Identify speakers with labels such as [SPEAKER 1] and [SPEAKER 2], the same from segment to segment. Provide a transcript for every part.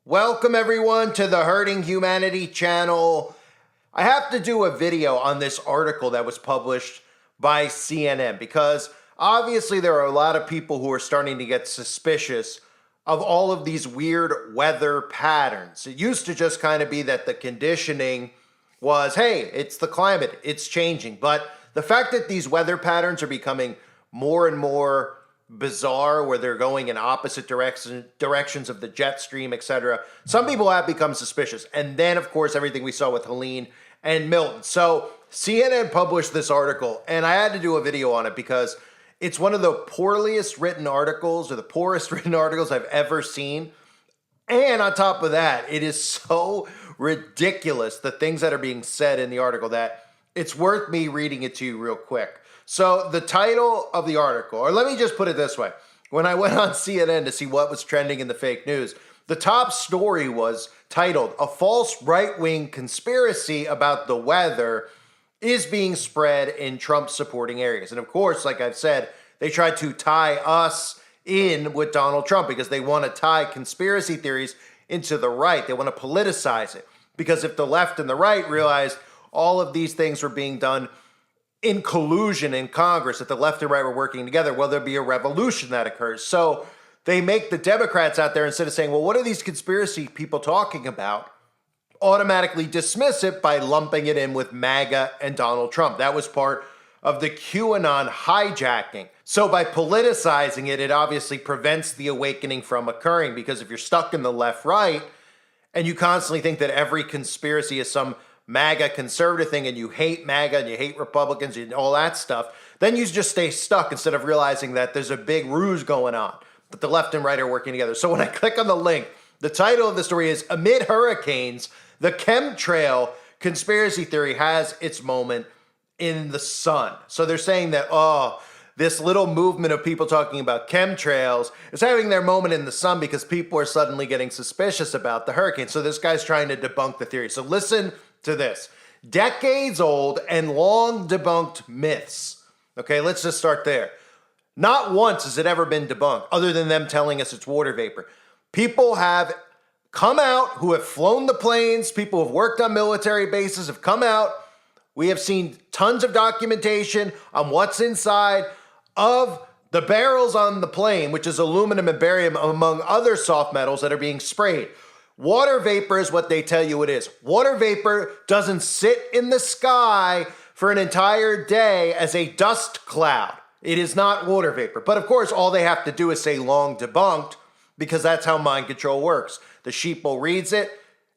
[SPEAKER 1] Welcome everyone to the Hurting Humanity channel. I have to do a video on this article that was published by CNN because obviously there are a lot of people who are starting to get suspicious of all of these weird weather patterns. It used to just kind of be that the conditioning was, hey, it's the climate, it's changing. But the fact that these weather patterns are becoming more and more bizarre, where they're going in opposite directions of the jet stream, etc. Some people have become suspicious. And then, of course, everything we saw with Helene and Milton. So CNN published this article, and I had to do a video on it because it's one of the poorest written articles I've ever seen. And on top of that, it is so ridiculous, the things that are being said in the article, that it's worth me reading it to you real quick. So the title of the article, or let me just put it this way. When I went on CNN to see what was trending in the fake news, the top story was titled, "A False Right-Wing Conspiracy About the Weather is Being Spread in Trump-Supporting Areas." And of course, like I've said, they tried to tie us in with Donald Trump because they want to tie conspiracy theories into the right. They want to politicize it. Because if the left and the right realized all of these things were being done in collusion in Congress, that the left and right were working together, well, there'll be a revolution that occurs. So they make the Democrats out there, instead of saying, well, what are these conspiracy people talking about, automatically dismiss it by lumping it in with MAGA and Donald Trump. That was part of the QAnon hijacking. So by politicizing it, it obviously prevents the awakening from occurring, because if you're stuck in the left-right and you constantly think that every conspiracy is some MAGA conservative thing, and you hate MAGA and you hate Republicans and all that stuff, then you just stay stuck instead of realizing that there's a big ruse going on, that the left and right are working together. So when I click on the link, the title of the story is "Amid Hurricanes, the Chemtrail Conspiracy Theory Has Its Moment in the Sun." So they're saying that, this little movement of people talking about chemtrails is having their moment in the sun because people are suddenly getting suspicious about the hurricane. So this guy's trying to debunk the theory. So listen to this. Decades old and long debunked myths. Okay, let's just start there. Not once has it ever been debunked, other than them telling us it's water vapor. People have come out who have flown the planes, people who have worked on military bases have come out. We have seen tons of documentation on what's inside of the barrels on the plane, which is aluminum and barium, among other soft metals that are being sprayed. Water vapor is what they tell you it is. Water vapor doesn't sit in the sky for an entire day as a dust cloud. It is not water vapor. But of course, all they have to do is say "long debunked," because that's how mind control works. The sheeple reads it,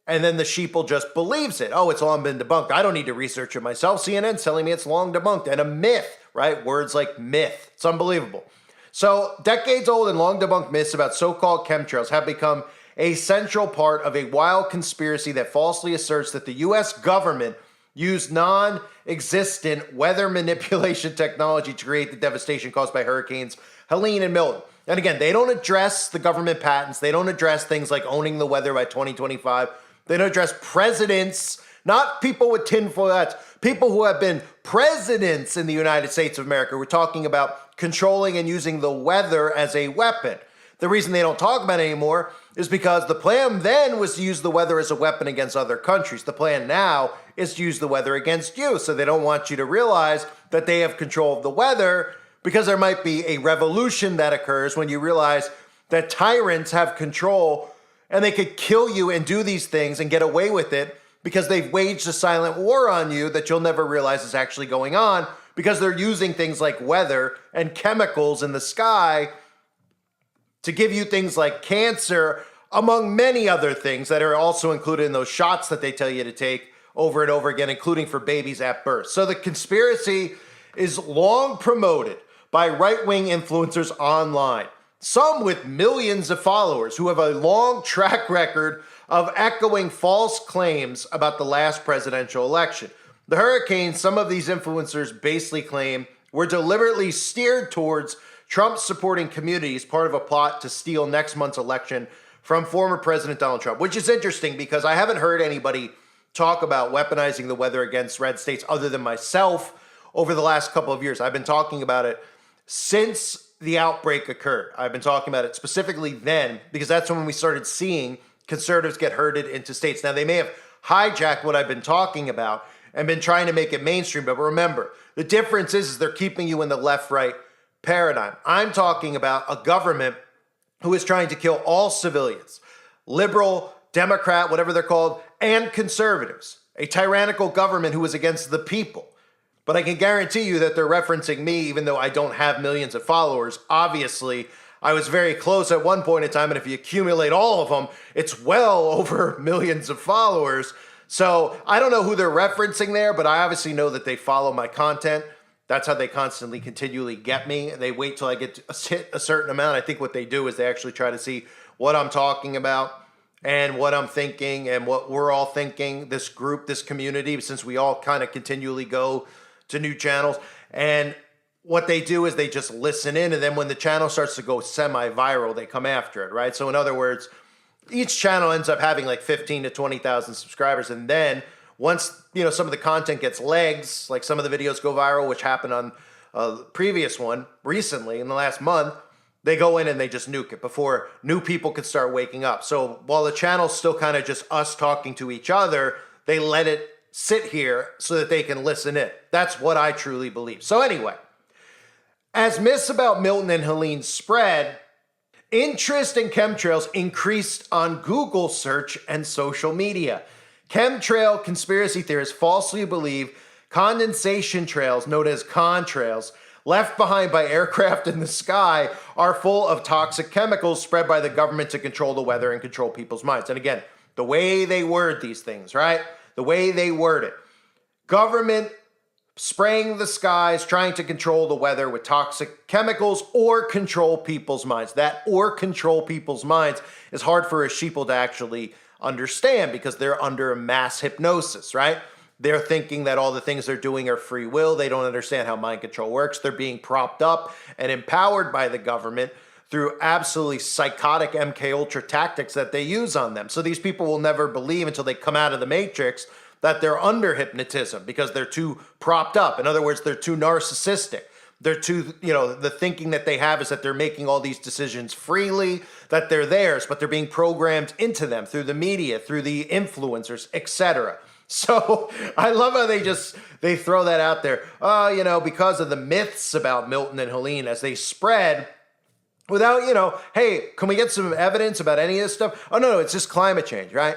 [SPEAKER 1] and then the sheeple just believes it. Oh, it's long been debunked. I don't need to research it myself. CNN's telling me it's long debunked. And a myth, right? Words like myth. It's unbelievable. So decades old and long debunked myths about so-called chemtrails have become a central part of a wild conspiracy that falsely asserts that the U.S. government used non-existent weather manipulation technology to create the devastation caused by hurricanes Helene and Milton. And again, they don't address the government patents. They don't address things like owning the weather by 2025. They don't address presidents, not people with tinfoil hats, people who have been presidents in the United States of America. We're talking about controlling and using the weather as a weapon. The reason they don't talk about it anymore is because the plan then was to use the weather as a weapon against other countries. The plan now is to use the weather against you. So they don't want you to realize that they have control of the weather, because there might be a revolution that occurs when you realize that tyrants have control and they could kill you and do these things and get away with it because they've waged a silent war on you that you'll never realize is actually going on, because they're using things like weather and chemicals in the sky to give you things like cancer, among many other things that are also included in those shots that they tell you to take over and over again, including for babies at birth. So the conspiracy is long promoted by right-wing influencers online, some with millions of followers who have a long track record of echoing false claims about the last presidential election. The hurricanes, some of these influencers basically claim, were deliberately steered towards Trump-supporting communities, part of a plot to steal next month's election from former President Donald Trump, which is interesting because I haven't heard anybody talk about weaponizing the weather against red states other than myself over the last couple of years. I've been talking about it since the outbreak occurred. I've been talking about it specifically then because that's when we started seeing conservatives get herded into states. Now, they may have hijacked what I've been talking about and been trying to make it mainstream, but remember, the difference is they're keeping you in the left-right paradigm. I'm talking about a government who is trying to kill all civilians, liberal, Democrat, whatever they're called, and conservatives. A tyrannical government who is against the people. But I can guarantee you that they're referencing me, even though I don't have millions of followers. Obviously, I was very close at one point in time, and if you accumulate all of them, it's well over millions of followers. So I don't know who they're referencing there, but I obviously know that they follow my content. That's how they constantly, continually get me. They wait till I get to hit a certain amount. I think what they do is they actually try to see what I'm talking about and what I'm thinking and what we're all thinking, this group, this community, since we all kind of continually go to new channels. And what they do is they just listen in, and then when the channel starts to go semi-viral, they come after it, right? So in other words, each channel ends up having like 15 to 20,000 subscribers, and then once, you know, some of the content gets legs, like some of the videos go viral, which happened on the previous one recently in the last month, they go in and they just nuke it before new people can start waking up. So while the channel's still kind of just us talking to each other, they let it sit here so that they can listen in. That's what I truly believe. So anyway, as myths about Milton and Helene spread, interest in chemtrails increased on Google search and social media. Chemtrail conspiracy theorists falsely believe condensation trails, known as contrails, left behind by aircraft in the sky are full of toxic chemicals spread by the government to control the weather and control people's minds. And again, the way they word these things, right? The way they word it. Government spraying the skies, trying to control the weather with toxic chemicals or control people's minds. That or control people's minds is hard for a sheeple to actually understand because they're under mass hypnosis, right? They're thinking that all the things they're doing are free will. They don't understand how mind control works. They're being propped up and empowered by the government through absolutely psychotic MK Ultra tactics that they use on them. So these people will never believe until they come out of the matrix that they're under hypnotism because they're too propped up. In other words, they're too narcissistic. They're too, the thinking that they have is that they're making all these decisions freely, that they're theirs, but they're being programmed into them through the media, through the influencers, etc. So I love how they throw that out there. Because of the myths about Milton and Helene as they spread without, hey, can we get some evidence about any of this stuff? Oh, no, it's just climate change, right?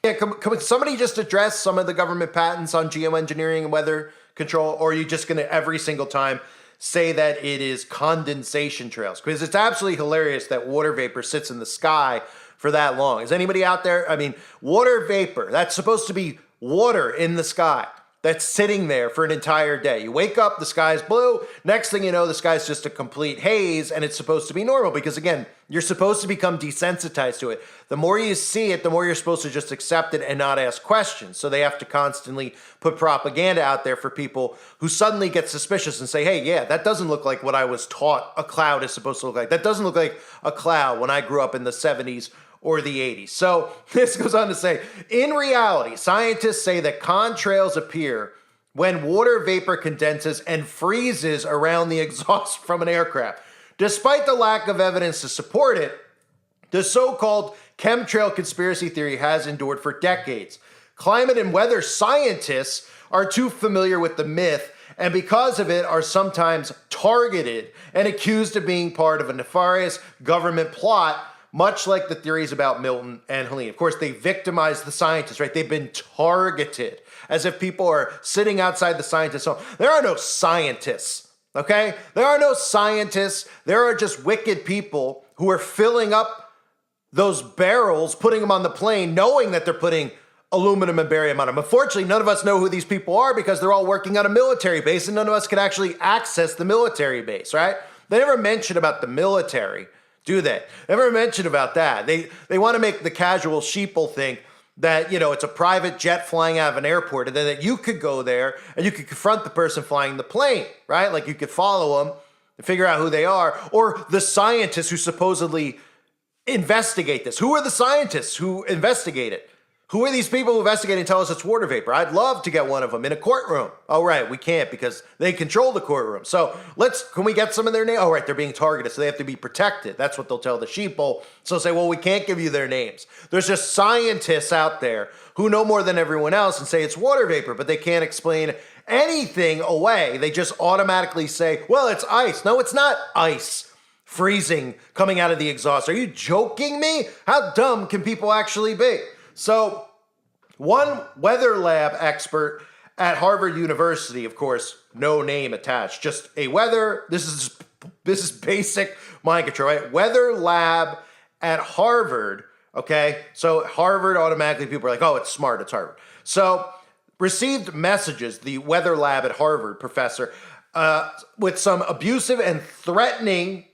[SPEAKER 1] Yeah, can somebody just address some of the government patents on geoengineering and weather control? Or are you just going to every single time say that it is condensation trails? Because it's absolutely hilarious that water vapor sits in the sky for that long. Is anybody out there? I mean, water vapor, that's supposed to be water in the sky that's sitting there for an entire day. You wake up, the sky's blue. Next thing you know, the sky's just a complete haze, and it's supposed to be normal because, again, you're supposed to become desensitized to it. The more you see it, the more you're supposed to just accept it and not ask questions. So they have to constantly put propaganda out there for people who suddenly get suspicious and say, hey, yeah, that doesn't look like what I was taught a cloud is supposed to look like. That doesn't look like a cloud when I grew up in the 70s or the 80s. So this goes on to say, in reality, scientists say that contrails appear when water vapor condenses and freezes around the exhaust from an aircraft. Despite the lack of evidence to support it, the so-called chemtrail conspiracy theory has endured for decades. Climate and weather scientists are too familiar with the myth and because of it are sometimes targeted and accused of being part of a nefarious government plot, much like the theories about Milton and Helene. Of course, they victimize the scientists, right? They've been targeted as if people are sitting outside the scientists' home. There are no scientists, okay? There are no scientists. There are just wicked people who are filling up those barrels, putting them on the plane, knowing that they're putting aluminum and barium on them. Unfortunately, none of us know who these people are because they're all working on a military base and none of us can actually access the military base, right? They never mention about the military, do they? Never mention about that. They want to make the casual sheeple think that, it's a private jet flying out of an airport and then that you could go there and you could confront the person flying the plane, right? Like you could follow them and figure out who they are, or the scientists who supposedly investigate this. Who are the scientists who investigate it? Who are these people who investigate and tell us it's water vapor? I'd love to get one of them in a courtroom. Oh, right, we can't because they control the courtroom. So can we get some of their name? Oh, right, they're being targeted, so they have to be protected. That's what they'll tell the sheeple. So they'll say, well, we can't give you their names. There's just scientists out there who know more than everyone else and say it's water vapor, but they can't explain anything away. They just automatically say, well, it's ice. No, it's not ice freezing coming out of the exhaust. Are you joking me? How dumb can people actually be? So, one weather lab expert at Harvard University, of course, no name attached, just a weather, this is basic mind control, right? Weather lab at Harvard, okay? So Harvard, automatically people are like, oh, it's smart, it's Harvard. So, received messages, the weather lab at Harvard professor, with some abusive and threatening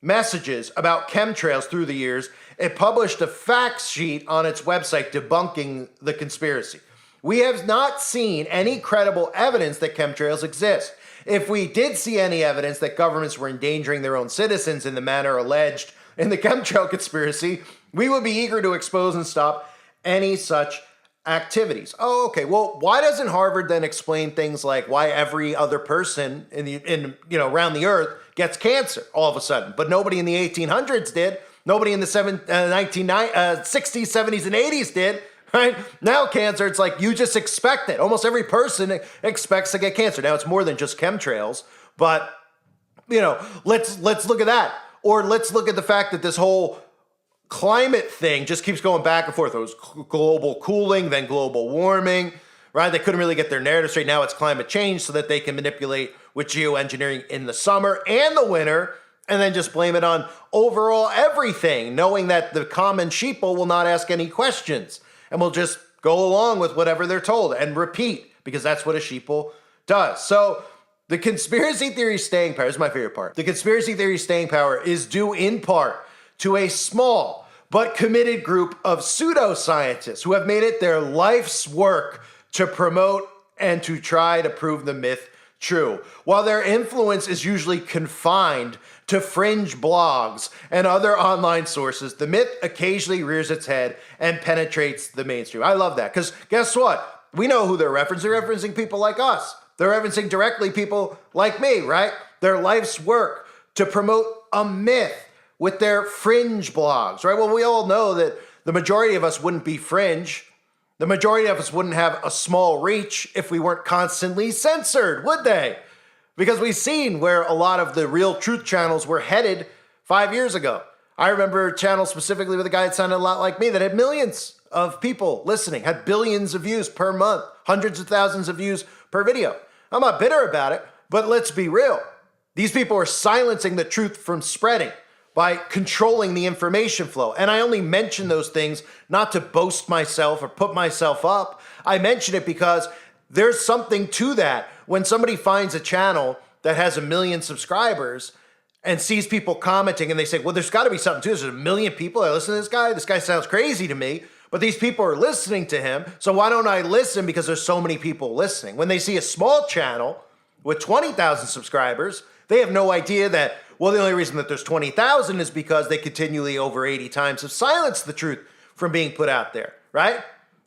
[SPEAKER 1] messages about chemtrails through the years. It published a fact sheet on its website debunking the conspiracy. We have not seen any credible evidence that chemtrails exist. If we did see any evidence that governments were endangering their own citizens in the manner alleged in the chemtrail conspiracy, we would be eager to expose and stop any such activities. Oh, okay. Well, why doesn't Harvard then explain things like why every other person around the earth gets cancer all of a sudden, but nobody in the 1800s did? Nobody in the 60s, 70s, and 80s did, right? Now cancer, it's like you just expect it. Almost every person expects to get cancer. Now it's more than just chemtrails, but let's look at that. Or let's look at the fact that this whole climate thing just keeps going back and forth. It was global cooling, then global warming, right? They couldn't really get their narrative straight. Now it's climate change so that they can manipulate with geoengineering in the summer and the winter, and then just blame it on overall everything, knowing that the common sheeple will not ask any questions and will just go along with whatever they're told and repeat, because that's what a sheeple does. So the conspiracy theory staying power is my favorite part. The conspiracy theory staying power is due in part to a small but committed group of pseudoscientists who have made it their life's work to promote and to try to prove the myth true. While their influence is usually confined to fringe blogs and other online sources, the myth occasionally rears its head and penetrates the mainstream. I love that, because guess what? We know who they're referencing. They're referencing people like us. They're referencing directly people like me, right? Their life's work to promote a myth with their fringe blogs, right? Well, we all know that the majority of us wouldn't be fringe. The majority of us wouldn't have a small reach if we weren't constantly censored, would they? Because we've seen where a lot of the real truth channels were headed 5 years ago. I remember a channel specifically with a guy that sounded a lot like me that had millions of people listening, had billions of views per month, hundreds of thousands of views per video. I'm not bitter about it, but let's be real. These people are silencing the truth from spreading by controlling the information flow. And I only mention those things not to boast myself or put myself up. I mention it because there's something to that. When somebody finds a channel that has 1 million subscribers and sees people commenting and they say, well, there's got to be something to this. There's 1 million people that listen to this guy. This guy sounds crazy to me, but these people are listening to him. So why don't I listen? Because there's so many people listening. When they see a small channel with 20,000 subscribers, they have no idea that, well, the only reason that there's 20,000 is because they continually over 80 times have silenced the truth from being put out there, right?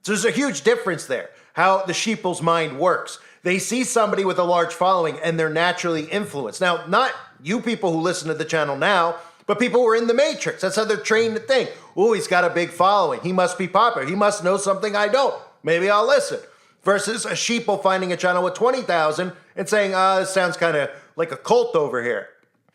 [SPEAKER 1] So there's a huge difference there, how the sheeple's mind works. They see somebody with a large following and they're naturally influenced. Now, not you people who listen to the channel now, but people who are in the Matrix. That's how they're trained to think. Oh, he's got a big following. He must be popular. He must know something I don't. Maybe I'll listen. Versus a sheeple finding a channel with 20,000 and saying, this sounds kind of like a cult over here.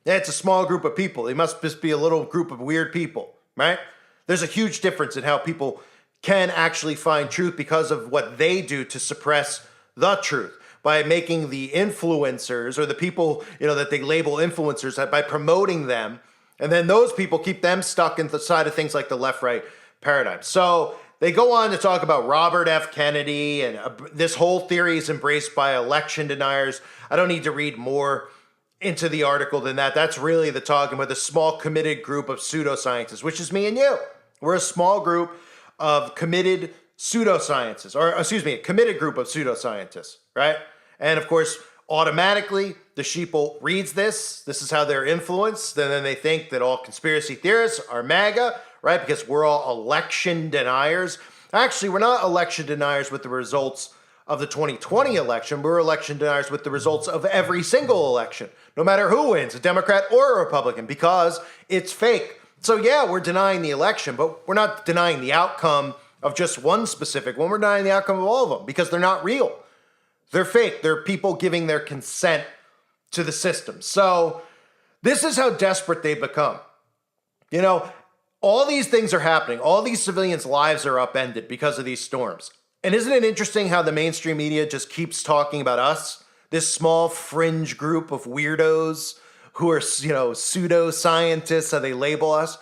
[SPEAKER 1] Yeah, it's a small group of people. They must just be a little group of weird people, right? There's a huge difference in how people can actually find truth because of what they do to suppress the truth, by making the influencers or the people, that they label influencers, by promoting them. And then those people keep them stuck in the side of things like the left-right paradigm. So they go on to talk about Robert F. Kennedy, and this whole theory is embraced by election deniers. I don't need to read more into the article than that. That's really the talking about the small committed group of pseudoscientists, which is me and you. We're a small group of committed pseudoscientists, or excuse me, a committed group of pseudoscientists, right? And of course, automatically, the sheeple reads this. This is how they're influenced. And then they think that all conspiracy theorists are MAGA, right? Because we're all election deniers. Actually, we're not election deniers with the results of the 2020 election. We're election deniers with the results of every single election, no matter who wins, a Democrat or a Republican, because it's fake. So yeah, we're denying the election, but we're not denying the outcome of just one specific one. We're denying the outcome of all of them because they're not real. They're fake. They're people giving their consent to the system. So this is how desperate they've become. You know, all these things are happening. All these civilians' lives are upended because of these storms. And isn't it interesting how the mainstream media just keeps talking about us, this small fringe group of weirdos who are, pseudo-scientists, how they label us?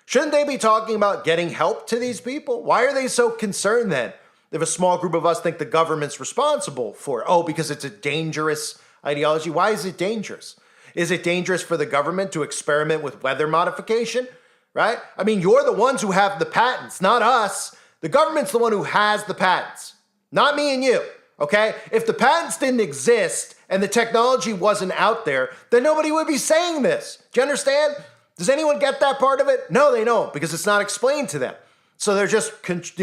[SPEAKER 1] Shouldn't they be talking about getting help to these people? Why are they so concerned then if a small group of us think the government's responsible for it? Oh, because it's a dangerous ideology. Why is it dangerous? Is it dangerous for the government to experiment with weather modification? Right? I mean, you're the ones who have the patents, not us. The government's the one who has the patents, not me and you, okay? If the patents didn't exist and the technology wasn't out there, then nobody would be saying this. Do you understand? Does anyone get that part of it? No, they don't, because it's not explained to them. So they're just,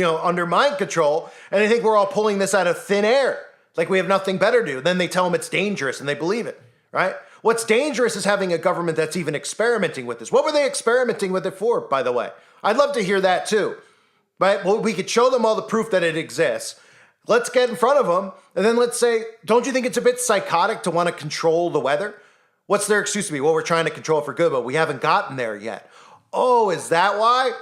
[SPEAKER 1] under mind control, and they think we're all pulling this out of thin air, like we have nothing better to do. Then they tell them it's dangerous, and they believe it, right? What's dangerous is having a government that's even experimenting with this. What were they experimenting with it for, by the way? I'd love to hear that too. Right? Well, we could show them all the proof that it exists. Let's get in front of them, and then let's say, don't you think it's a bit psychotic to want to control the weather? What's their excuse to be? Well, we're trying to control it for good, but we haven't gotten there yet. Oh, is that why?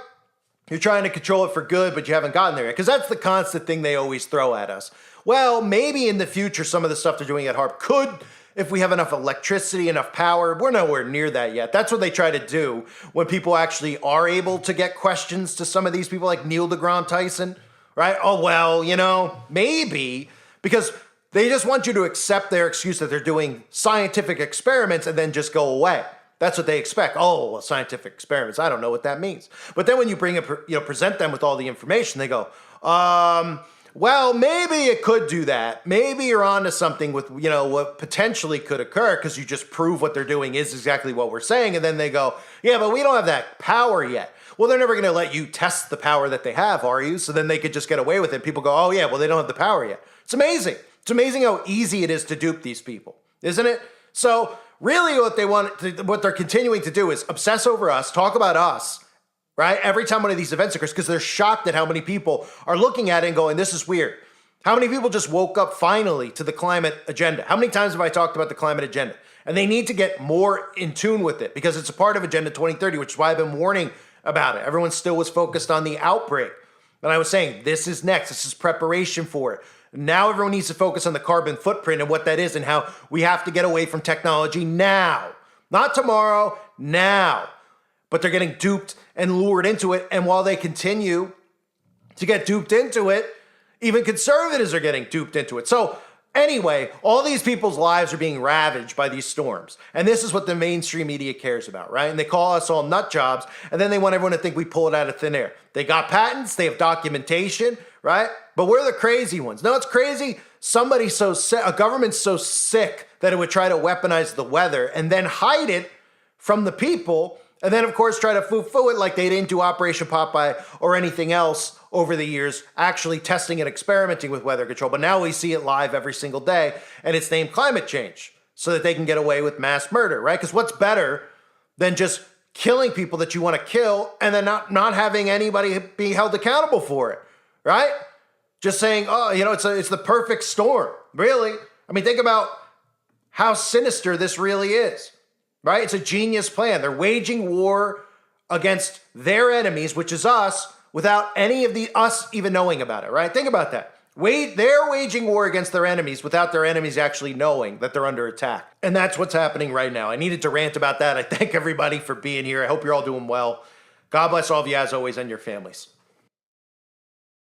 [SPEAKER 1] You're trying to control it for good, but you haven't gotten there yet? Because that's the constant thing they always throw at us. Well, maybe in the future, some of the stuff they're doing at HARP could, if we have enough electricity, enough power. We're nowhere near that yet. That's what they try to do when people actually are able to get questions to some of these people like Neil deGrasse Tyson, right? Oh, well, maybe, because they just want you to accept their excuse that they're doing scientific experiments and then just go away. That's what they expect. Oh, well, scientific experiments. I don't know what that means. But then when you present them with all the information, they go, well, maybe it could do that. Maybe you're onto something with, what potentially could occur because you just prove what they're doing is exactly what we're saying. And then they go, yeah, but we don't have that power yet. Well, they're never going to let you test the power that they have, are you? So then they could just get away with it. People go, oh, yeah, well, they don't have the power yet. It's amazing. It's amazing how easy it is to dupe these people, isn't it? So really what they're continuing to do is obsess over us, talk about us, right? Every time one of these events occurs, because they're shocked at how many people are looking at it and going, this is weird. How many people just woke up finally to the climate agenda? How many times have I talked about the climate agenda? And they need to get more in tune with it because it's a part of Agenda 2030, which is why I've been warning about it. Everyone still was focused on the outbreak. And I was saying, this is next. This is preparation for it. Now everyone needs to focus on the carbon footprint and what that is and how we have to get away from technology now. Not tomorrow, now. But they're getting duped and lured into it. And while they continue to get duped into it, even conservatives are getting duped into it. So anyway, all these people's lives are being ravaged by these storms. And this is what the mainstream media cares about, right? And they call us all nut jobs. And then they want everyone to think we pull it out of thin air. They got patents. They have documentation, right? But we're the crazy ones. No, it's crazy. A government's so sick that it would try to weaponize the weather and then hide it from the people. And then, of course, try to foo-foo it like they didn't do Operation Popeye or anything else over the years, actually testing and experimenting with weather control. But now we see it live every single day, and it's named climate change so that they can get away with mass murder, right? Because what's better than just killing people that you want to kill and then not having anybody being held accountable for it, right? Just saying, oh, it's the perfect storm, really. I mean, think about how sinister this really is. Right? It's a genius plan. They're waging war against their enemies, which is us, without any of us even knowing about it, right? Think about that. They're waging war against their enemies without their enemies actually knowing that they're under attack. And that's what's happening right now. I needed to rant about that. I thank everybody for being here. I hope you're all doing well. God bless all of you as always and your families.